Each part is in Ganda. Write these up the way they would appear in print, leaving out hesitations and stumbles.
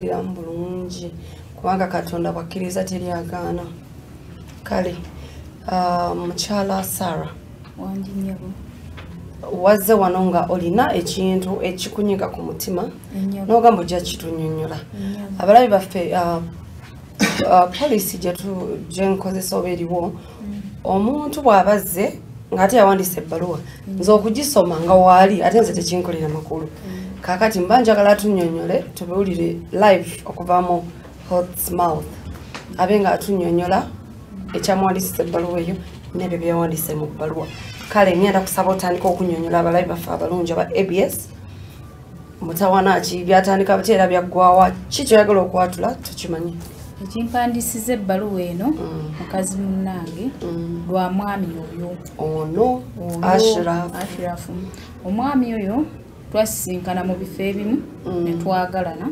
bulungi kubanga Katonda bwakkiriza teri agaana. Kale mukyala Sarah wanjinyabo wazze wano nga olina ekintu ekikunyiga ku mutima n'ogamba ojja kitunyonnyola. Abalabi baffe poliisi gye nkozesa oba eriwo omuntu bw'abazze ng'ate yawandiisa ebbaluwa nze okugisoma nga waali ate nze tekinkolera makulu. Kakati mba njagala tunnyonnyole tubiwulire live okuva mu Hot's Mouth abe nga atunnyonnyola ekyamuwandiisisa ebbaluwa eyo n'ebyo byawandiise mu bbaluwa. Kale ngenda kusaba otandika okunnyonnyola abalabi baffe abalungi aba ABS mutawana ki byatandika bati era byaggwawa ki kyoyagala okwatula tukimanyi. Ekimpandiisiza ebbaluwa eno mukazi munnange lwa mwami oyo ono Ashraf. Omwami oyo twasisinkana mu bifo ebimu ne twagalana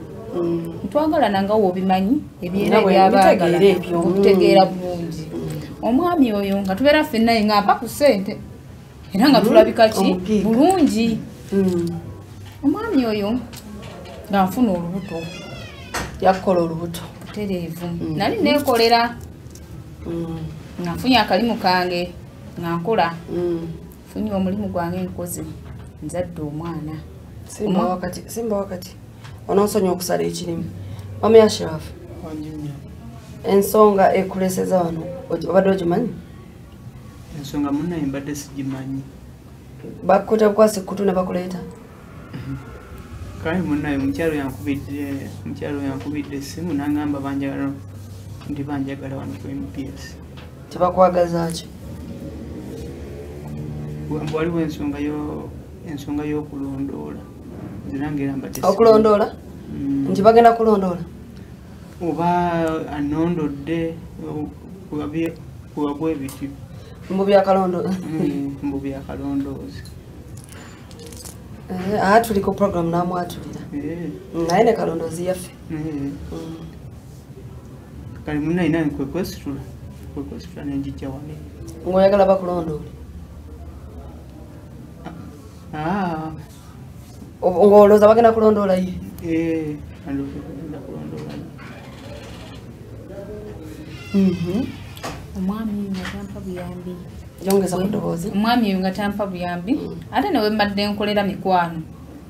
nga wobimanyi ebyera by'abaagala okutegeera bulungi. Omwami oyo nga tubeera ffenna nga mpa ku ssente era nga tulabika ki bulungi. Omwami oyo nga nfuna olubuto yakola olubuto butereevu nali neekolera nga nfunye akalimu kange nga nkola nfunye omulimu gwange nkoze nzadde omwana. Simba wakati ononsonyi okusala ekirimu. Mami Ashraf ensonga ekuleseza wano obadde ogimanyi? Ensonga munnaye mbadde sigimanyi. Bakukuta bukwasi kutu ne bakuleeta? Kale munnaye mukyalo yankubidde essimu n'angamba banjagala wano ku MPS. Tebakwagaza ki? Waliwo ensonga y'okulondoola. Okulondoola? Nti bagenda kulondoola? Oba anondodde kuwabwa ebiti. Mbu bya Kalondozi. Mbu bya Kalondozi. Tuli ku program namwatulira. Naye ne Kalondozi yaffe. Kale munnaye nange kwekwesitula nenjijja wane. Ng'oyagala bakulondoole? Ng'olowooza bagenda kulondoola ye? Bagenda kulondoola. Omwami nga tampa buyambi. Yongeza ku ddoboozi. Omwami nga tampa buyambi ate ne bwe mbadde nkolera mikwano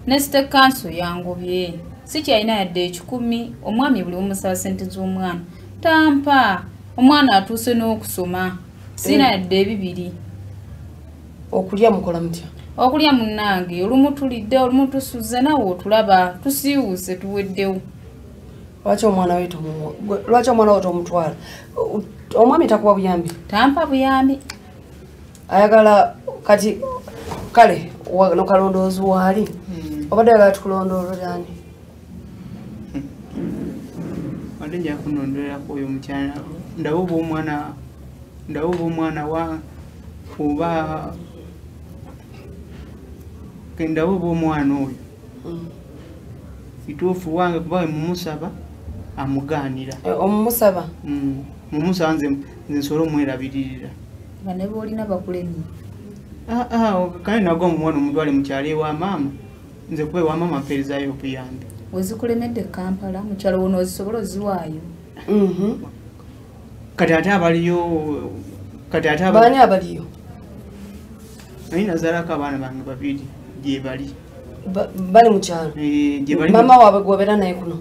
ne state council yangobye si kyalina yadde 10. Omwami buli omusaba ssente z'omwana tampa. Omwana atuuse n'okusoma sina yadde 2. Okulya mukola mutya? Okulya munnange olumu tulidde olumu tusuzze nawe otulaba tusiiwuse tuweddewo. Lwaki omwana we tomutwala? Omwami takuwa buyambi? Tampa buyambi. Ayagala kati kale no Kalondozi waali obadde ayagala tukulondoolera ani? Wadde nja kunondolera oyo mukyala ndawo omwana wa oba kendawo omwana oyo kituufu wange kuba we mumusaba amugaanira. Omumusaba? Mumusaba nze nsobola omwerabiririra. Nga ne boolina bakulemye? Kale nagwa omwana omutwale mukyalo ewa maama nze kuba ewa maama mpeerezaayo okuyambi. Wezikulemedde Kampala mukyalo wono ozisobola oziwaayo? Kati ate abaliyo baani abaliyo? Naye nazaalako abaana bange 2 gye bali. Bali mu kyalo? Maama waabwe gwobeera naye kuno?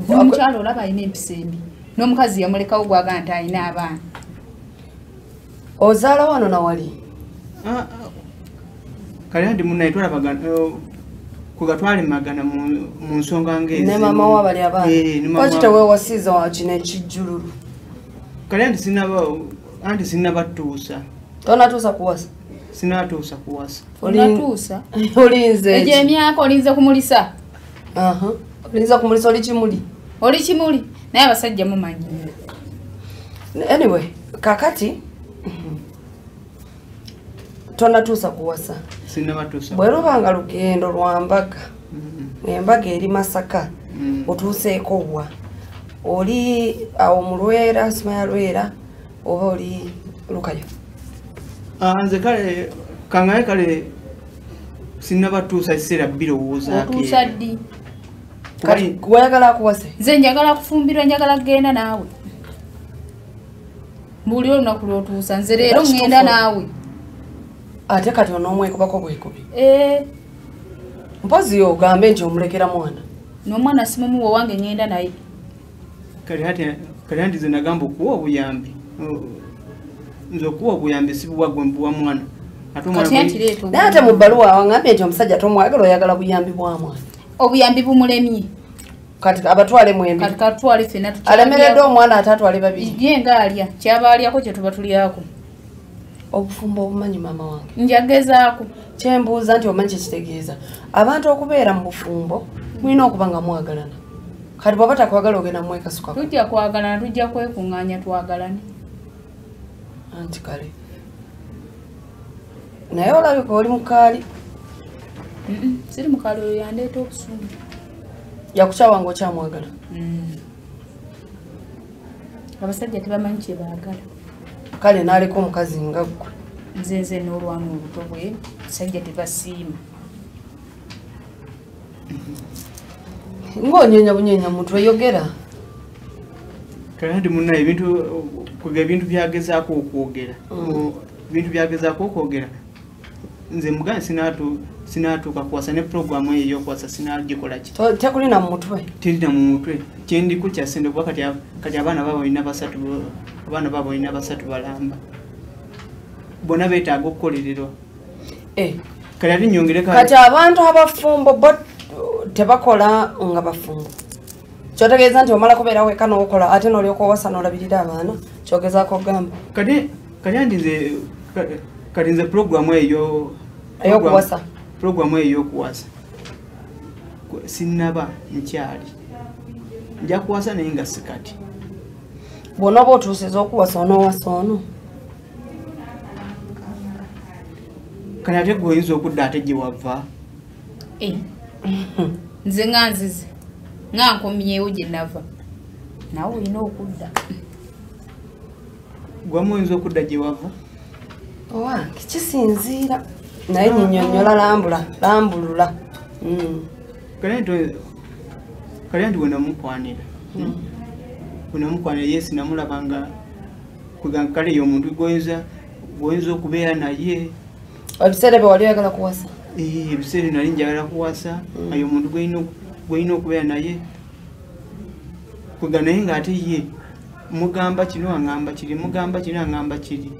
Omukyalo olaba alina empisa embi n'omukazi yamulekawo gwaga nti alina abaana. Ozaala wano nawali? Kale andi munnaye twalabagana kugatwale magana mu nsonga ng'ezi. Ne maama wa bali abaana? Lwaki teweewasiiza kino ekijjululu? Kale anti sinnabatuusa. Tonatuusa kuwasa? Sinatuusa kuwasa. Onatuusa? Olinze egyo emyaka olinze kumulisa? Olinza kumulisa oli kimuli? Oli kimuli naye abasajja mumanyi. Anyway kakati tonatuusa kuwasa? Sinnabatuusa. Bwe lubanga lugendo lwa mbaga embaga eri Masaka otuuseeko wa oli awo mu Lwera Simaya Lwera oba oli Lukayo? Nze kale sinabatuusa kiseera birowoozaako. Otuusa ddi? kati wayagala kuwase nze njagala kufumbirwa njagala kugenda naawe buli olunaku lwotuusa nze leero ngenda naawe ate kati onoomwekubako bwekubi mpozi yo ogambe nti omulekera mwana n'omwana simumuwa wange ngenda naye kali hati nze nagamba okuwa obuyambi nze okuwa obuyambi sibuwa gwe mbuwa mwana naye ate mu bbaluwa wangambye nti omusajja tomwagala oyagala buyambi bwa mwana obuyambi bumulemye kati abatwale mwembi kati katwale ffenna alemeredde omwana atatwale babiri ye nga alya kyaba alyako kye tuba tulyako obufumbo obumanyi maama wange njagezaako kyembuuza nti omanyi kyekitegeeza abantu okubeera mu bufumbo mulina okuba nga mwagalana kati bw'oba takwagala ogenda mwekasukako tujja kwagalana tujja kwekuŋŋaanya twagalane anti kale naye olabika oli mukaali siri mukaali oyo yandeeta obusungu yakukyawanga okyamwagala abasajja tebamanyi kye baagala kale naaleka omukazi nga ggwe nzenze n'olwana oluto bwe basajja tebasiima ng'onyenya bunyenya muntu eyogera kandi munna ebintu byagezaako okwogera ebintu byagezaako okwogera nze mugane sinatuuka kuwasa ne programu eyo eyokuwasa sinagikola ki tekulina mu mutwe terina mu mutwe kyendiku kyasende kuba kati abaana babo balina basatu balamba bona beetaaga okukolererwa kati ate nyongere kati abantu abafumbo bo tebakola nga bafumbo kyotegeeza nti omala kubeera weka n'okola ate n'olyoka owasa n'olabirira abaana kyogezaako ogamba kati nze programu eyo eyokuwasa programu eyo eyokuwasa sinnaba nkyali nja kuwasa naye nga sikati bw'ona oba otuusiza okuwasa onoowasa ono kati ate gwe oyinza okudda ate gye wava nze nga nzize nga nkomyewo gye nava nawe olina okudda gwamu oyinza okudda gye wava owange kisinziira naye nyinyonyola lambulula kale nti wenamukwanira yesi namulabanga kugamba kale yo omuntu gwoyinza okubeera naye ebiseera bye wali oyagala kuwasa ebiseera nali njagala kuwasa ayo omuntu gwolina okubeera naye kuga naye ng'ate ye mugamba kino aŋŋamba kiri mugamba kino aŋŋamba kiri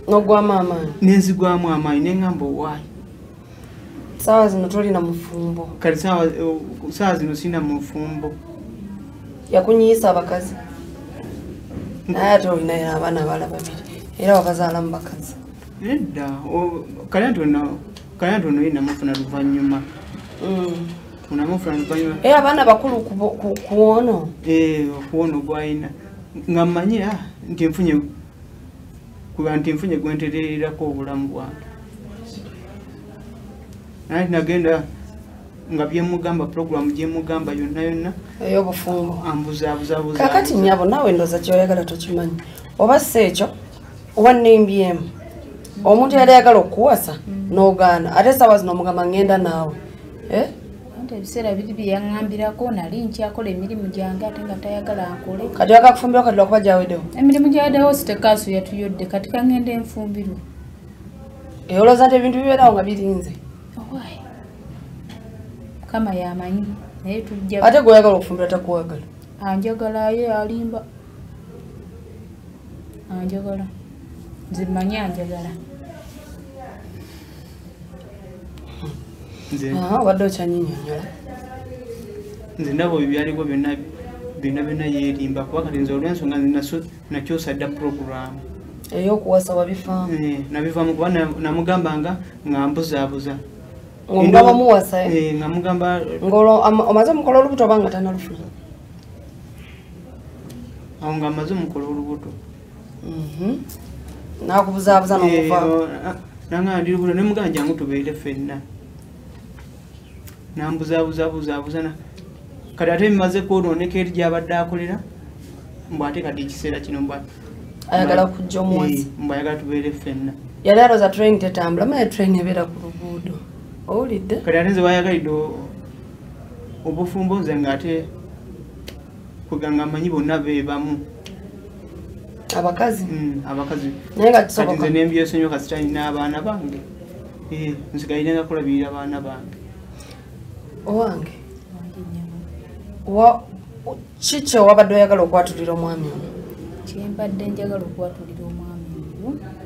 n'ogwamu amaanyi nenzigwamu amaanyi neŋŋamba owaayi saawa zino tolina mufumbo kati saawa zino sina mufumbo yakunyiisa abakazi naye ate olinayo abaana abala babiri era wabazaala mu bakazi nedda kale nti ono ye namufuna luvannyuma abaana bakulu kuwono okuwono gwalina nga mmanyi nti nfunye gwentereerako obulamu bwange naye nagenda nga byemugamba programu gyemugamba yonna ey'obufumbo ambuzaabuza kakati nyabo naawe ndoza kyoyagala tokimanyi oba si ekyo oba nembyemu omuntu yali ayagala okuwasa n'ogaana ate saawa zino omugamba ngenda naawe ebiseera biri byeyaŋŋambirako nali nkyakola emirimu gyange ate nga tayagala nkole kati yaga kufumbirwa kati lwakuba gyaweddewo emirimu gyaweddewo sitekaaso yatuyodde kati kangenda enfumbirwa olowooza nti ebintu bibeerawo nga birinze owaayi mukama yamanyi naye tujja ate gweoyagala okufumbira takuwagala anjagala ye alimba anjagala nze mmanyi anjagala wadde okyanyinyonyola nze ndaba ebyo byaliko byonna yeerimba kuba kati nze olwensonga nakyosa dda programu ey'okuwasa wabifaamu nabivaamu kuba namugambanga nga mbuzaabuza ng'omugamba muwasa nga mugamba omaze omukola olubuto oba nga tanalufuna awo nga amaze omukola olubuto nakubuzaabuza n'okuvaamu nanga ndi lubuto ne mugamba jangu tubeere ffenna nambuzabuzabuzabuzana kati ate bimaze kwonooneka eri gyabadde akolera mbw ate kati ekiseera kino ayagala kujja omuwazi mbw ayagala tubeere ffenna yali alooza train tetambula maye train ebeera ku luguudo owulidde kati ate nze bayagalidde obufumbo nze ng'ate kweganga manyi bonna beebamu abakazi abakazi naye nga kati nze nembyesonyiwa kasita nina abaana bange nsigaire nga kulabirira abaana bange owange kiki owabadde oyagala okwatulira omwami ono kyembadde njagala okwatulira omwami oyo